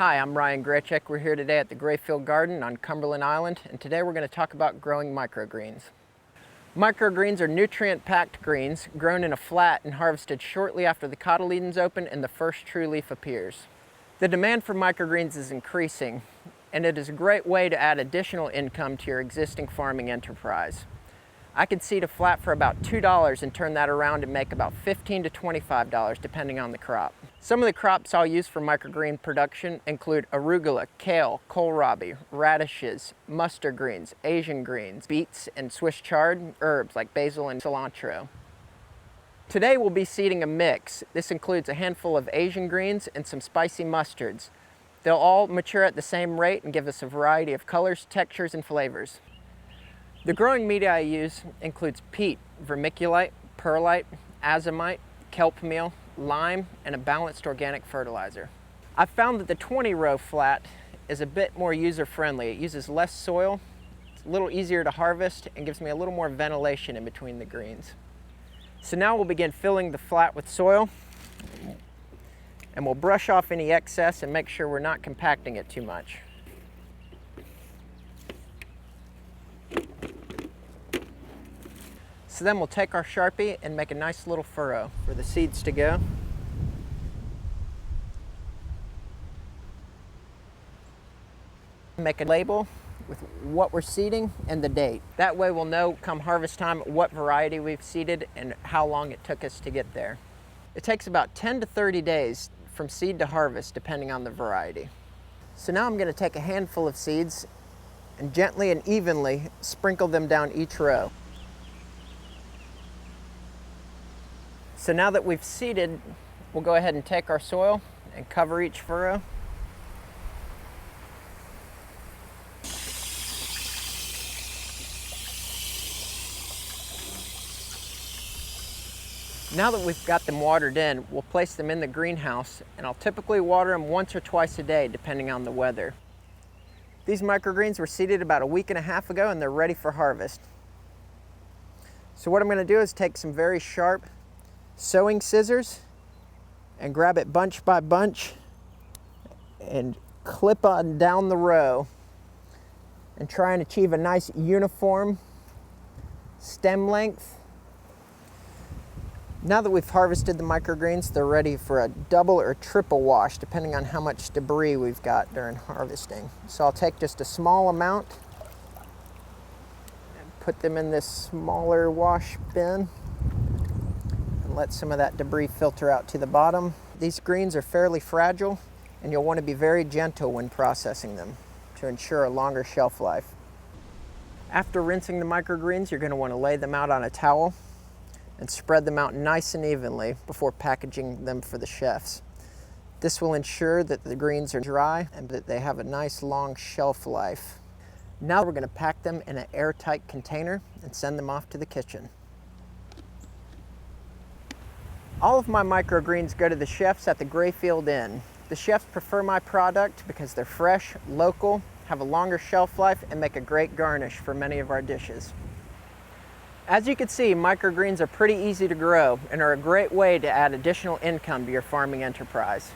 Hi, I'm Ryan Grechek. We're here today at the Grayfield Garden on Cumberland Island, and today we're going to talk about growing microgreens. Microgreens are nutrient-packed greens grown in a flat and harvested shortly after the cotyledons open and the first true leaf appears. The demand for microgreens is increasing, and it is a great way to add additional income to your existing farming enterprise. I could seed a flat for about $2 and turn that around and make about $15 to $25 depending on the crop. Some of the crops I'll use for microgreen production include arugula, kale, kohlrabi, radishes, mustard greens, Asian greens, beets, and Swiss chard, herbs like basil and cilantro. Today we'll be seeding a mix. This includes a handful of Asian greens and some spicy mustards. They'll all mature at the same rate and give us a variety of colors, textures, and flavors. The growing media I use includes peat, vermiculite, perlite, azomite, kelp meal, lime, and a balanced organic fertilizer. I've found that the 20-row flat is a bit more user-friendly. It uses less soil, it's a little easier to harvest, and gives me a little more ventilation in between the greens. So now we'll begin filling the flat with soil, and we'll brush off any excess and make sure we're not compacting it too much. So then we'll take our Sharpie and make a nice little furrow for the seeds to go. Make a label with what we're seeding and the date. That way we'll know come harvest time what variety we've seeded and how long it took us to get there. It takes about 10 to 30 days from seed to harvest depending on the variety. So now I'm going to take a handful of seeds and gently and evenly sprinkle them down each row. So now that we've seeded, we'll go ahead and take our soil and cover each furrow. Now that we've got them watered in, we'll place them in the greenhouse, and I'll typically water them once or twice a day depending on the weather. These microgreens were seeded about a week and a half ago and they're ready for harvest. So what I'm going to do is take some very sharp sewing scissors and grab it bunch by bunch and clip on down the row and try and achieve a nice uniform stem length. Now that we've harvested the microgreens, they're ready for a double or triple wash depending on how much debris we've got during harvesting. So I'll take just a small amount and put them in this smaller wash bin. Let some of that debris filter out to the bottom. These greens are fairly fragile and you'll want to be very gentle when processing them to ensure a longer shelf life. After rinsing the microgreens, you're going to want to lay them out on a towel and spread them out nice and evenly before packaging them for the chefs. This will ensure that the greens are dry and that they have a nice long shelf life. Now we're going to pack them in an airtight container and send them off to the kitchen. All of my microgreens go to the chefs at the Grayfield Inn. The chefs prefer my product because they're fresh, local, have a longer shelf life, and make a great garnish for many of our dishes. As you can see, microgreens are pretty easy to grow and are a great way to add additional income to your farming enterprise.